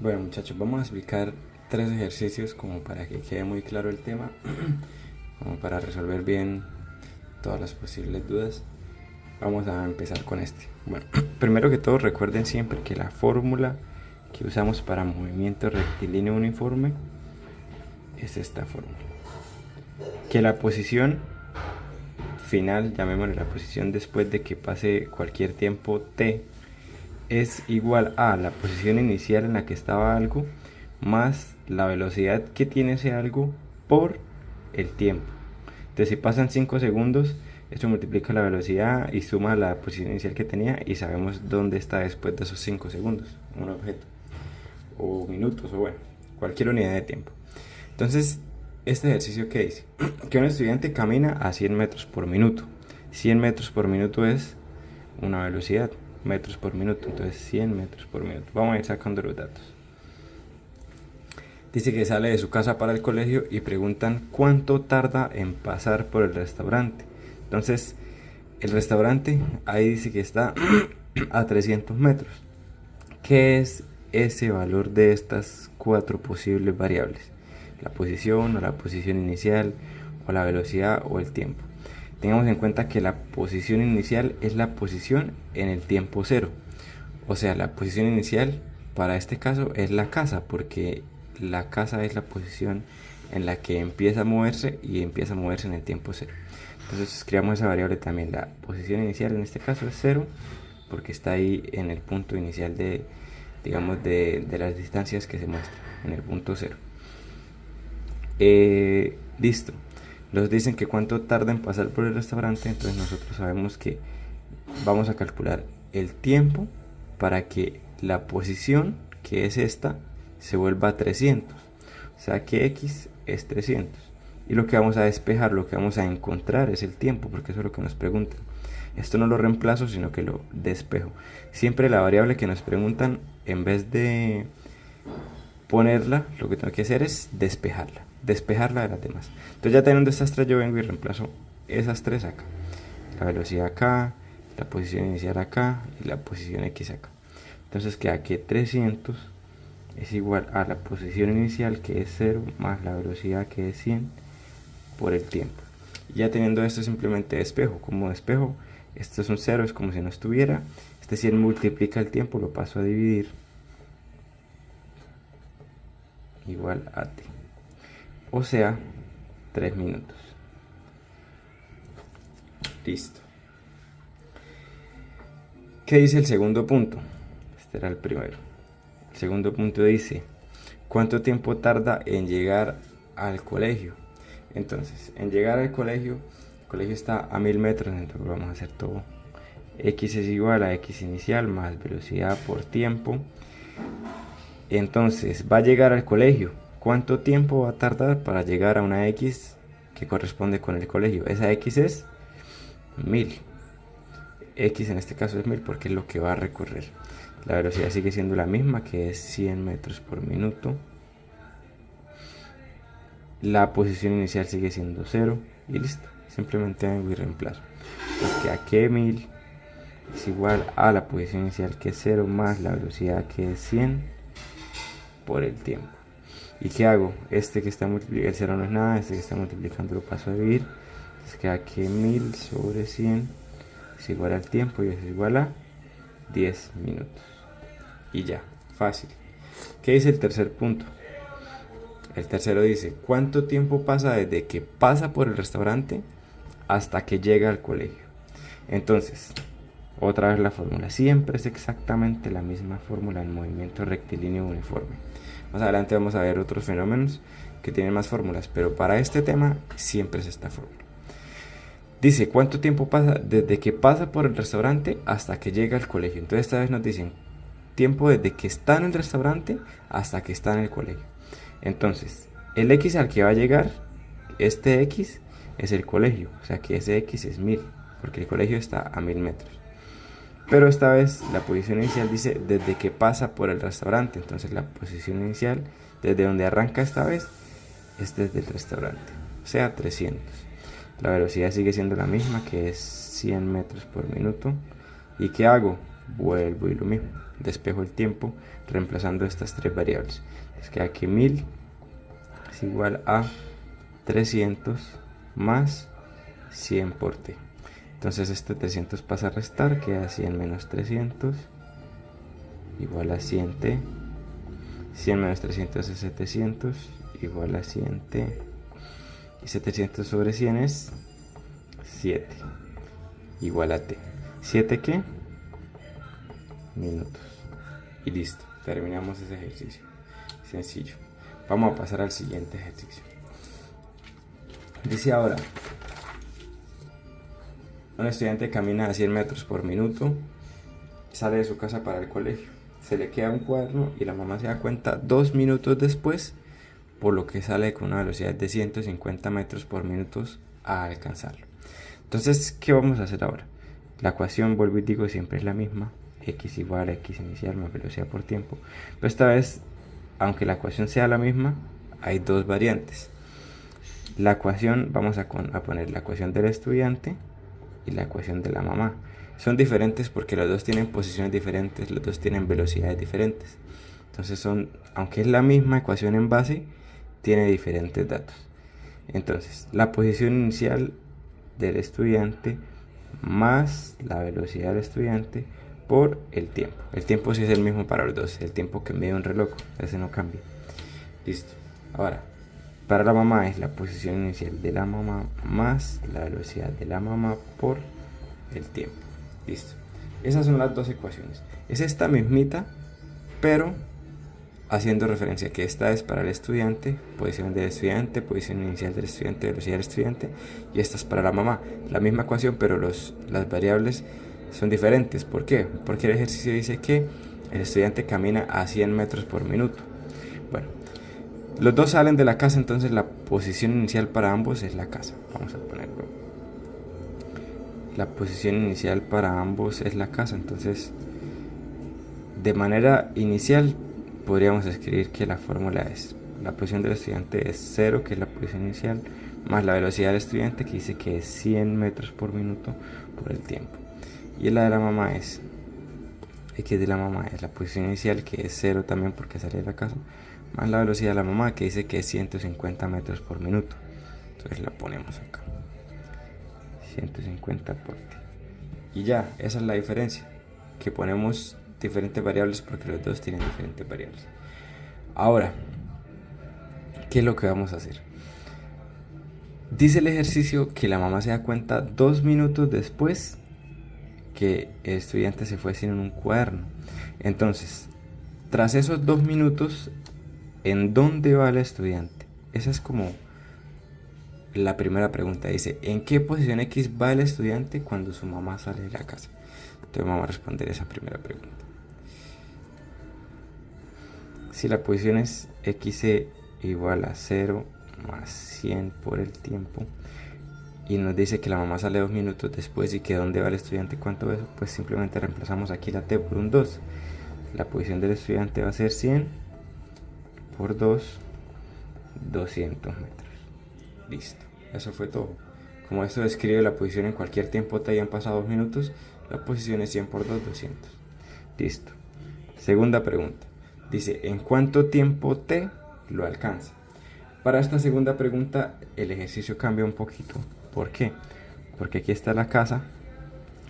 Bueno, muchachos, vamos a explicar tres ejercicios como para que quede muy claro el tema, como para resolver bien todas las posibles dudas. Vamos a empezar con este. Bueno, primero que todo recuerden siempre que la fórmula que usamos para movimiento rectilíneo uniforme es esta fórmula. Que la posición final, llamémosle la posición después de que pase cualquier tiempo t, es igual a la posición inicial en la que estaba algo más la velocidad que tiene ese algo por el tiempo. Entonces si pasan 5 segundos, esto multiplica la velocidad y suma la posición inicial que tenía y sabemos dónde está después de esos 5 segundos un objeto, o minutos, o bueno, cualquier unidad de tiempo. Entonces, este ejercicio que dice que un estudiante camina a 100 metros por minuto. 100 metros por minuto es una velocidad, metros por minuto, entonces 100 metros por minuto. Vamos a ir sacando los datos. Dice que sale de su casa para el colegio y preguntan cuánto tarda en pasar por el restaurante. Entonces, el restaurante ahí dice que está a 300 metros. ¿Qué es ese valor de estas cuatro posibles variables? La posición o la posición inicial o la velocidad o el tiempo. Tengamos en cuenta que la posición inicial es la posición en el tiempo cero. O sea, la posición inicial para este caso es la casa, porque la casa es la posición en la que empieza a moverse y empieza a moverse en el tiempo cero. Entonces escribamos esa variable también. La posición inicial en este caso es cero, porque está ahí en el punto inicial de, digamos, de las distancias que se muestran, en el punto cero. Listo. Nos dicen que cuánto tarda en pasar por el restaurante, entonces nosotros sabemos que vamos a calcular el tiempo para que la posición, que es esta, se vuelva a 300. O sea que x es 300. Y lo que vamos a despejar, lo que vamos a encontrar es el tiempo, porque eso es lo que nos preguntan. Esto no lo reemplazo, sino que lo despejo. Siempre la variable que nos preguntan, en vez de ponerla, lo que tengo que hacer es despejarla de las demás. Entonces ya teniendo estas tres, yo vengo y reemplazo esas tres acá. La velocidad acá, la posición inicial acá y la posición x acá. Entonces queda que 300 es igual a la posición inicial, que es 0, más la velocidad, que es 100, por el tiempo. Y ya teniendo esto, simplemente despejo. Como despejo, esto es un 0, es como si no estuviera. Este 100 multiplica el tiempo, lo paso a dividir, igual a t. O sea, 3 minutos. Listo. ¿Qué dice el segundo punto? Este era el primero. El segundo punto dice, ¿cuánto tiempo tarda en llegar al colegio? Entonces, en llegar al colegio, el colegio está a 1000 metros, entonces vamos a hacer todo. X es igual a x inicial más velocidad por tiempo. Entonces, va a llegar al colegio. ¿Cuánto tiempo va a tardar para llegar a una x que corresponde con el colegio? Esa x es 1000. X en este caso es 1000 porque es lo que va a recorrer. La velocidad sigue siendo la misma, que es 100 metros por minuto. La posición inicial sigue siendo 0 y listo. Simplemente vengo y reemplazo. Entonces queda que 1000 es igual a la posición inicial, que es 0, más la velocidad, que es 100, por el tiempo. ¿Y qué hago? Este que está multiplicando, el 0 no es nada, este que está multiplicando lo paso a dividir. Entonces queda que 1000 sobre 100 es igual al tiempo, y es igual a 10 minutos. Y ya, fácil. ¿Qué dice el tercer punto? El tercero dice, ¿cuánto tiempo pasa desde que pasa por el restaurante hasta que llega al colegio? Entonces, otra vez la fórmula. Siempre es exactamente la misma fórmula en movimiento rectilíneo uniforme. Más adelante vamos a ver otros fenómenos que tienen más fórmulas, pero para este tema siempre es esta fórmula. Dice, ¿cuánto tiempo pasa desde que pasa por el restaurante hasta que llega al colegio? Entonces esta vez nos dicen, tiempo desde que está en el restaurante hasta que está en el colegio. Entonces, el x al que va a llegar, este x, es el colegio. O sea que ese x es 1000, porque el colegio está a 1000 metros. Pero esta vez la posición inicial dice desde que pasa por el restaurante. Entonces la posición inicial, desde donde arranca esta vez, es desde el restaurante. O sea, 300. La velocidad sigue siendo la misma, que es 100 metros por minuto. ¿Y qué hago? vuelvo y lo mismo, despejo el tiempo reemplazando estas tres variables. Entonces queda que 1000 es igual a 300 más 100 por t. Entonces este 300 pasa a restar, queda 100 menos 300 igual a 100t. 100 menos 300 es 700 igual a 100t. Y 700 sobre 100 es 7 igual a t. ¿7 qué? Minutos. Y listo, terminamos ese ejercicio. Sencillo. Vamos a pasar al siguiente ejercicio. Dice ahora, un estudiante camina a 100 metros por minuto, sale de su casa para el colegio, se le queda un cuaderno y la mamá se da cuenta 2 minutos después, por lo que sale con una velocidad de 150 metros por minuto a alcanzarlo. Entonces, ¿qué vamos a hacer ahora? La ecuación, vuelvo y digo, siempre es la misma, x igual a x inicial más velocidad por tiempo, pero esta vez, aunque la ecuación sea la misma, hay dos variantes. La ecuación, vamos a poner la ecuación del estudiante y la ecuación de la mamá. Son diferentes porque los dos tienen posiciones diferentes, los dos tienen velocidades diferentes. Entonces aunque es la misma ecuación en base, tiene diferentes datos. Entonces, la posición inicial del estudiante más la velocidad del estudiante por el tiempo. El tiempo sí es el mismo para los dos, el tiempo que mide un reloj, ese no cambia. Listo. Ahora, para la mamá es la posición inicial de la mamá más la velocidad de la mamá por el tiempo. Listo. Esas son las dos ecuaciones. Es esta mismita, pero haciendo referencia que esta es para el estudiante, posición del estudiante, posición inicial del estudiante, velocidad del estudiante, y esta es para la mamá. La misma ecuación, pero las variables son diferentes. ¿Por qué? Porque el ejercicio dice que el estudiante camina a 100 metros por minuto. Bueno, los dos salen de la casa, entonces la posición inicial para ambos es la casa. Vamos a ponerlo. La posición inicial para ambos es la casa, entonces de manera inicial podríamos escribir que la fórmula es: la posición del estudiante es 0, que es la posición inicial, más la velocidad del estudiante, que dice que es 100 metros por minuto por el tiempo. Y la de la mamá es x de la mamá es la posición inicial, que es 0 también porque sale de la casa, más la velocidad de la mamá, que dice que es 150 metros por minuto. Entonces la ponemos acá, 150 por t. Y ya, esa es la diferencia, que ponemos diferentes variables porque los dos tienen diferentes variables. Ahora, ¿qué es lo que vamos a hacer? Dice el ejercicio que la mamá se da cuenta 2 minutos después que el estudiante se fue sin un cuaderno. Entonces, tras esos 2 minutos, ¿en dónde va el estudiante? Esa es como la primera pregunta. Dice, ¿en qué posición X va el estudiante cuando su mamá sale de la casa? Entonces vamos a responder esa primera pregunta. Si la posición es x igual a 0 más 100 por el tiempo, y nos dice que la mamá sale 2 minutos después y que dónde va el estudiante, ¿cuánto es? Pues simplemente reemplazamos aquí la t por un 2. La posición del estudiante va a ser 100 por 2, 200 metros. Listo, eso fue todo. Como esto describe la posición en cualquier tiempo t y han pasado 2 minutos, la posición es 100 por 2, 200. Listo. Segunda pregunta. Dice, ¿en cuánto tiempo t lo alcanza? Para esta segunda pregunta el ejercicio cambia un poquito. ¿Por qué? Porque aquí está la casa,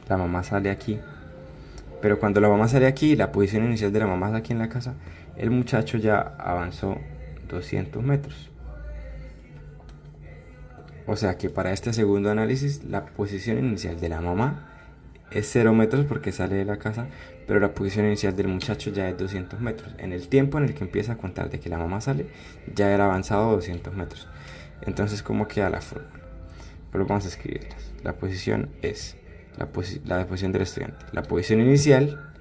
la mamá sale aquí, pero cuando la mamá sale aquí, la posición inicial de la mamá es aquí en la casa, el muchacho ya avanzó 200 metros. O sea que para este segundo análisis, la posición inicial de la mamá es 0 metros porque sale de la casa, pero la posición inicial del muchacho ya es 200 metros. En el tiempo en el que empieza a contar de que la mamá sale, ya era avanzado 200 metros. Entonces, ¿cómo queda la fórmula? Pero vamos a escribirlas. La posición es la posición del estudiante. La posición inicial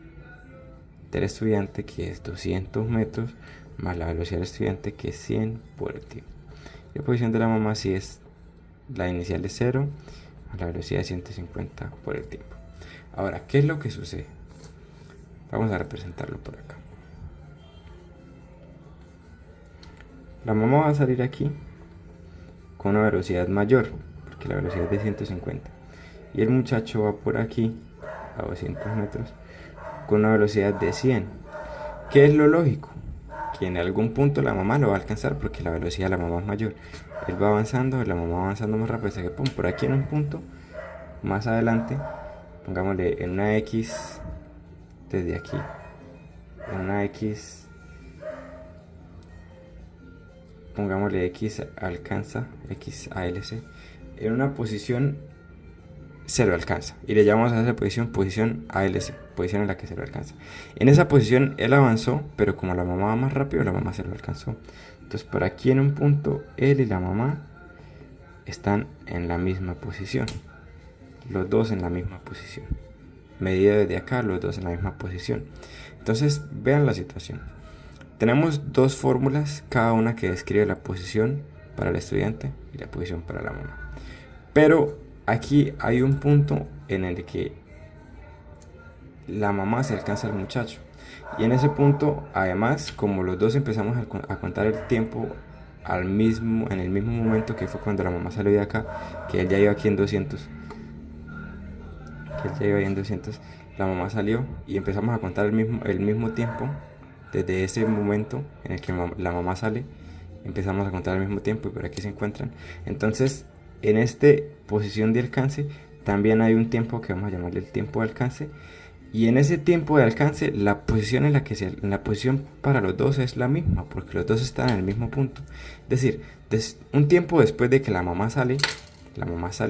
del estudiante, que es 200 metros, más la velocidad del estudiante, que es 100 por el tiempo. La posición de la mamá sí es la inicial de 0, más la velocidad de 150 por el tiempo. Ahora, ¿qué es lo que sucede? Vamos a representarlo por acá. La mamá va a salir aquí con una velocidad mayor, porque la velocidad es de 150. Y el muchacho va por aquí a 200 metros con una velocidad de 100. ¿Qué es lo lógico? Que en algún punto la mamá lo va a alcanzar porque la velocidad de la mamá es mayor. Él va avanzando, la mamá va avanzando más rápido hasta que, pum, por aquí en un punto, más adelante, pongámosle en una X, desde aquí, en una X, pongámosle X alcanza, X ALC, en una posición se lo alcanza y le llamamos a esa posición ALC, posición en la que se lo alcanza. En esa posición él avanzó, pero como la mamá va más rápido, la mamá se lo alcanzó. Entonces por aquí en un punto él y la mamá están en la misma posición, los dos en la misma posición, medida desde acá, los dos en la misma posición. Entonces vean la situación. Tenemos dos fórmulas, cada una que describe la posición para el estudiante y la posición para la mamá. Pero aquí hay un punto en el que la mamá se alcanza al muchacho. Y en ese punto, además, como los dos empezamos a contar el tiempo en el mismo momento que fue cuando la mamá salió de acá, que él ya iba aquí en 200, la mamá salió y empezamos a contar el mismo tiempo. Desde ese momento en el que la mamá sale, empezamos a contar al mismo tiempo y por aquí se encuentran. Entonces, en esta posición de alcance también hay un tiempo que vamos a llamarle el tiempo de alcance, y en ese tiempo de alcance la posición en la posición para los dos es la misma, porque los dos están en el mismo punto. Es decir, un tiempo después de que la mamá sale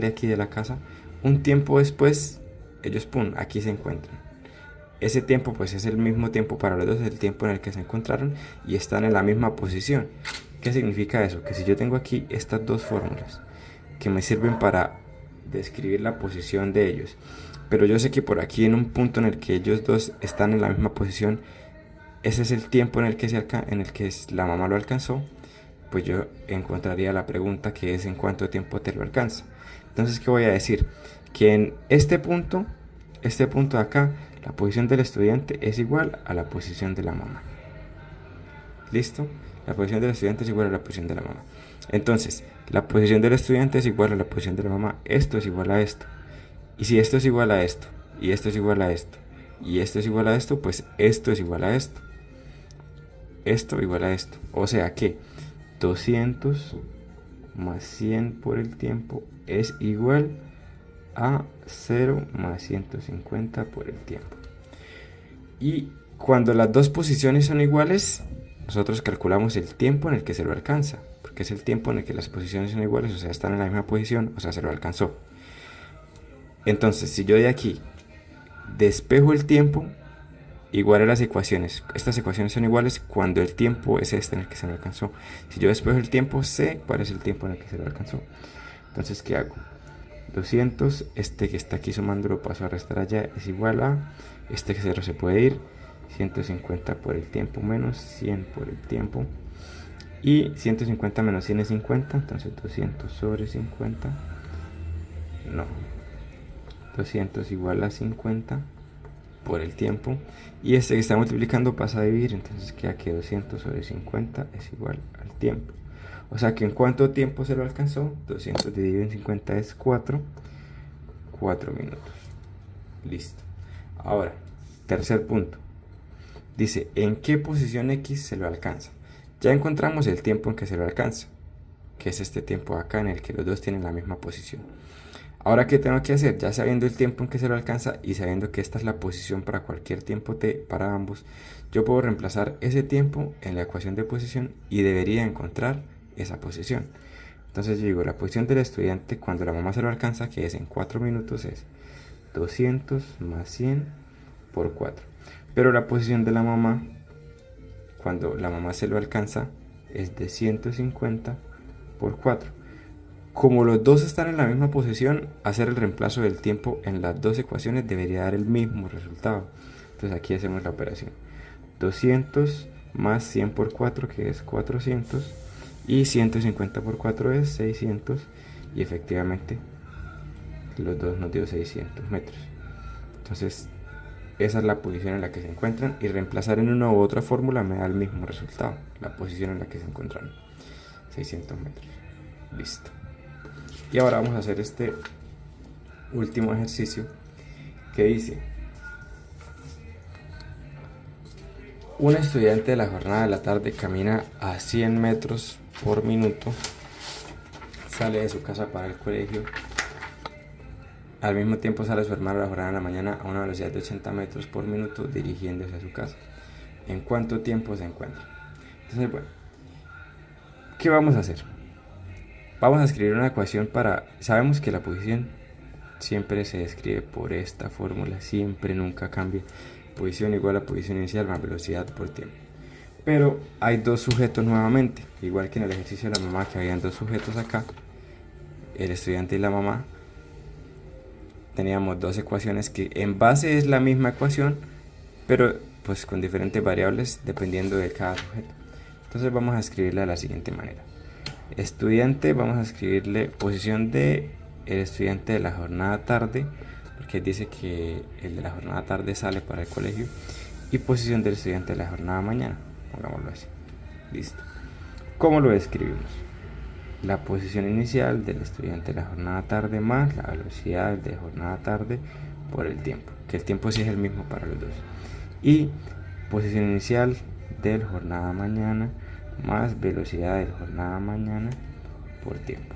aquí de la casa, un tiempo después ellos, pum, aquí se encuentran. Ese tiempo pues es el mismo tiempo para los dos, es el tiempo en el que se encontraron y están en la misma posición. ¿Qué significa eso? Que si yo tengo aquí estas dos fórmulas que me sirven para describir la posición de ellos, pero yo sé que por aquí en un punto en el que ellos dos están en la misma posición, ese es el tiempo en el que la mamá lo alcanzó, pues yo encontraría la pregunta, que es en cuánto tiempo te lo alcanza. Entonces, ¿qué voy a decir? Que en este punto de acá, la posición del estudiante es igual a la posición de la mamá. ¿Listo? La posición del estudiante es igual a la posición de la mamá. Entonces, la posición del estudiante es igual a la posición de la mamá. Esto es igual a esto. Y si esto es igual a esto, y esto es igual a esto, y esto es igual a esto, pues esto es igual a esto. Esto igual a esto. O sea que 200 más 100 por el tiempo es igual a 0 más 150 por el tiempo. Y cuando las dos posiciones son iguales, nosotros calculamos el tiempo en el que se lo alcanza, porque es el tiempo en el que las posiciones son iguales, o sea, están en la misma posición, o sea, se lo alcanzó. Entonces, si yo de aquí despejo el tiempo, igual a las ecuaciones. Estas ecuaciones son iguales cuando el tiempo es este en el que se lo alcanzó. Si yo despejo el tiempo, sé cuál es el tiempo en el que se lo alcanzó. Entonces, ¿qué hago? 200, este que está aquí sumando lo paso a restar allá, es igual a, este 0 se puede ir, 150 por el tiempo menos 100 por el tiempo, y 150 menos 100 es 50, entonces 200 sobre 50, no, 200 igual a 50 por el tiempo, y este que está multiplicando pasa a dividir, entonces queda que 200 sobre 50 es igual al tiempo. O sea que en cuánto tiempo se lo alcanzó, 200 dividido en 50 es 4 minutos. Listo. Ahora, tercer punto. Dice, ¿en qué posición X se lo alcanza? Ya encontramos el tiempo en que se lo alcanza, que es este tiempo acá en el que los dos tienen la misma posición. Ahora, ¿qué tengo que hacer? Ya sabiendo el tiempo en que se lo alcanza y sabiendo que esta es la posición para cualquier tiempo t para ambos, yo puedo reemplazar ese tiempo en la ecuación de posición y debería encontrar esa posición. Entonces yo digo, la posición del estudiante cuando la mamá se lo alcanza, que es en 4 minutos, es 200 más 100 por 4. Pero la posición de la mamá, cuando la mamá se lo alcanza, es de 150 por 4. Como los dos están en la misma posición, hacer el reemplazo del tiempo en las dos ecuaciones debería dar el mismo resultado. Entonces aquí hacemos la operación. 200 más 100 por 4, que es 400. Y 150 por 4 es 600. Y efectivamente, los dos nos dio 600 metros. Entonces, esa es la posición en la que se encuentran. Y reemplazar en una u otra fórmula me da el mismo resultado. La posición en la que se encuentran. 600 metros. Listo. Y ahora vamos a hacer este último ejercicio que dice Un estudiante de la jornada de la tarde camina a 100 metros por minuto, sale de su casa para el colegio. Al mismo tiempo sale su hermano a la jornada de la mañana a una velocidad de 80 metros por minuto dirigiéndose a su casa. ¿En cuánto tiempo se encuentra? Entonces, bueno, ¿qué vamos a hacer? Vamos a escribir una ecuación para... Sabemos que la posición siempre se describe por esta fórmula, siempre, nunca cambia. Posición igual a posición inicial más velocidad por tiempo. Pero hay dos sujetos nuevamente, igual que en el ejercicio de la mamá, que habían dos sujetos acá, el estudiante y la mamá. Teníamos dos ecuaciones que en base es la misma ecuación, pero pues con diferentes variables dependiendo de cada sujeto. Entonces vamos a escribirla de la siguiente manera. Estudiante, vamos a escribirle posición de el estudiante de la jornada tarde, porque dice que el de la jornada tarde sale para el colegio, y posición del estudiante de la jornada mañana, pongámoslo así. Listo. ¿Cómo lo escribimos? La posición inicial del estudiante de la jornada tarde más la velocidad de jornada tarde por el tiempo, que el tiempo sí es el mismo para los dos, y posición inicial del jornada mañana más velocidad de jornada mañana por tiempo.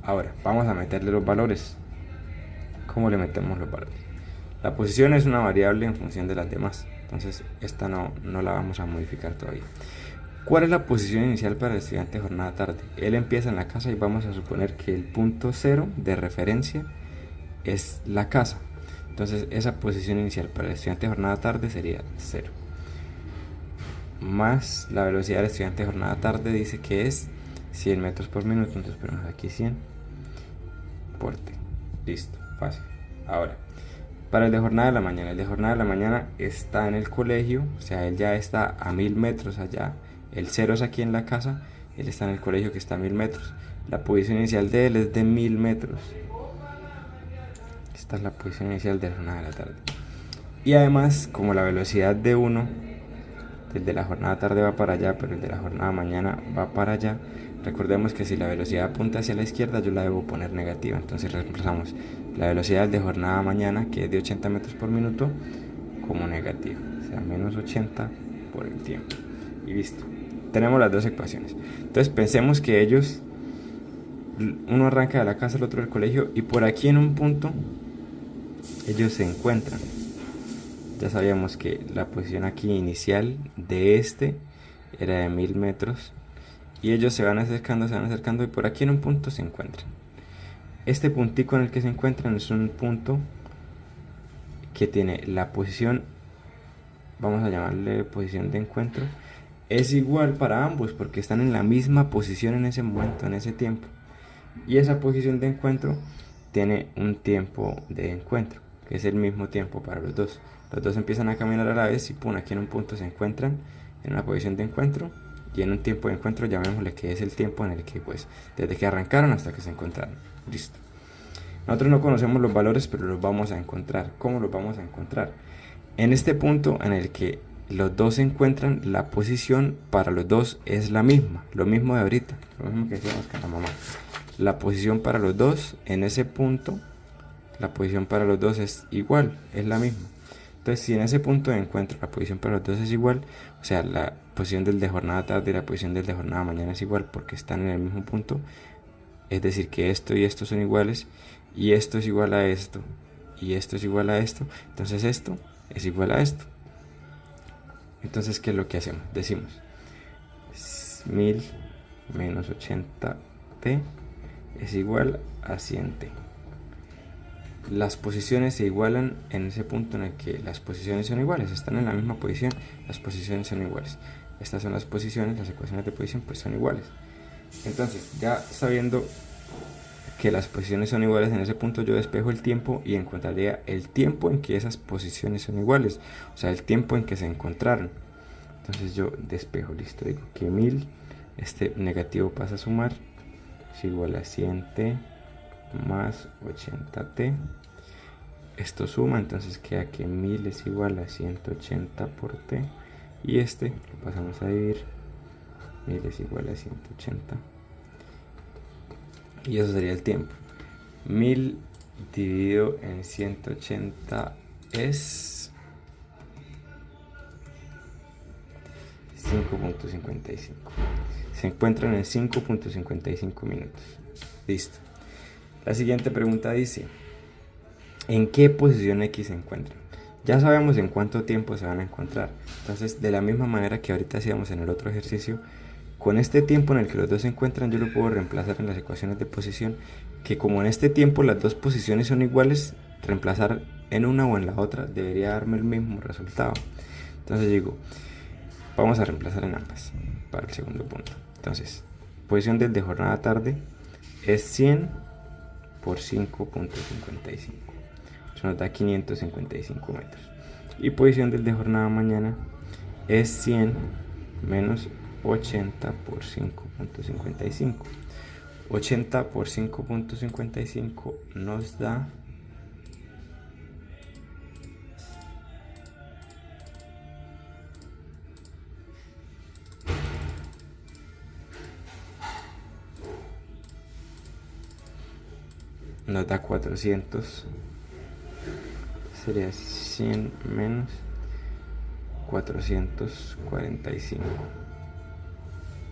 Ahora vamos a meterle los valores. ¿Cómo le metemos los valores? La posición es una variable en función de las demás, entonces esta no la vamos a modificar todavía. ¿Cuál es la posición inicial para el estudiante de jornada tarde? Él empieza en la casa y vamos a suponer que el punto 0 de referencia es la casa. Entonces esa posición inicial para el estudiante de jornada tarde sería 0. Más la velocidad del estudiante de jornada tarde dice que es 100 metros por minuto. Entonces ponemos aquí 100 por T. Listo, fácil. Ahora, para el de jornada de la mañana. El de jornada de la mañana está en el colegio, o sea, él ya está a 1000 metros allá. El 0 es aquí en la casa, él está en el colegio que está a 1000 metros. La posición inicial de él es de 1000 metros. Esta es la posición inicial de la jornada de la tarde. Y además, como la velocidad de uno, el de la jornada tarde va para allá, pero el de la jornada mañana va para allá. Recordemos que si la velocidad apunta hacia la izquierda, yo la debo poner negativa. Entonces reemplazamos la velocidad de jornada mañana, que es de 80 metros por minuto, como negativa, o sea, menos 80 por el tiempo. Y listo. Tenemos las dos ecuaciones. Entonces pensemos que ellos, uno arranca de la casa, el otro del colegio, y por aquí en un punto ellos se encuentran. Ya sabíamos que la posición aquí inicial de este era de 1000 metros. Y ellos se van acercando y por aquí en un punto se encuentran. Este puntico en el que se encuentran es un punto que tiene la posición, vamos a llamarle posición de encuentro, es igual para ambos porque están en la misma posición en ese momento, en ese tiempo. Y esa posición de encuentro tiene un tiempo de encuentro, que es el mismo tiempo para los dos. Los dos empiezan a caminar a la vez y pum, aquí en un punto se encuentran en una posición de encuentro. Y en un tiempo de encuentro llamémosle que es el tiempo en el que pues desde que arrancaron hasta que se encontraron. Listo. Nosotros no conocemos los valores, pero los vamos a encontrar. ¿Cómo los vamos a encontrar? En este punto en el que los dos se encuentran, la posición para los dos es la misma, lo mismo de ahorita, lo mismo que decíamos con la mamá. La posición para los dos en ese punto, la posición para los dos es igual, es la misma. Entonces, si en ese punto de encuentro la posición para los dos es igual, o sea, la posición del de jornada tarde y la posición del de jornada mañana es igual porque están en el mismo punto, es decir, que esto y esto son iguales, y esto es igual a esto, y esto es igual a esto, entonces esto es igual a esto. Entonces, ¿qué es lo que hacemos? Decimos 1000 menos 80t es igual a 100t. Las posiciones se igualan en ese punto en el que las posiciones son iguales, están en la misma posición, las posiciones son iguales. Estas son las posiciones, las ecuaciones de posición pues son iguales. Entonces, ya sabiendo que las posiciones son iguales en ese punto, yo despejo el tiempo y encontraría el tiempo en que esas posiciones son iguales, o sea, el tiempo en que se encontraron. Entonces yo despejo, listo, digo que 1000, este negativo pasa a sumar, es igual a 100t más 80t. Esto suma, entonces queda que 1000 es igual a 180 por t. Y este lo pasamos a dividir. 1000 es igual a 180. Y eso sería el tiempo. 1000 dividido en 180 es 5.55. Se encuentran en 5.55 minutos. Listo. La siguiente pregunta dice: ¿en qué posición X se encuentran? Ya sabemos en cuánto tiempo se van a encontrar. Entonces, de la misma manera que ahorita hacíamos en el otro ejercicio, con este tiempo en el que los dos se encuentran, yo lo puedo reemplazar en las ecuaciones de posición, que como en este tiempo las dos posiciones son iguales, reemplazar en una o en la otra debería darme el mismo resultado. Entonces digo, vamos a reemplazar en ambas para el segundo punto. Entonces, posición del de jornada tarde es 100 por 5.55. Eso nos da 555 metros. Y posición del de jornada mañana es 100 menos 80 por 5.55. 80 por 5.55 nos da 400. Sería 100 menos 445.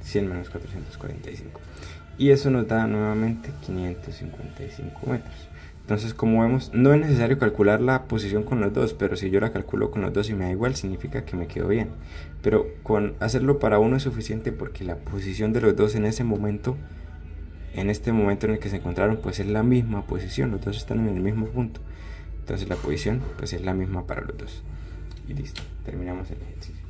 100 menos 445. Y eso nos da nuevamente 555 metros. Entonces, como vemos, no es necesario calcular la posición con los dos, pero si yo la calculo con los dos y me da igual, significa que me quedó bien. Pero con hacerlo para uno es suficiente, porque la posición de los dos en ese momento, en este momento en el que se encontraron, pues es la misma posición, los dos están en el mismo punto. Entonces la posición pues es la misma para los dos. Y listo, terminamos el ejercicio.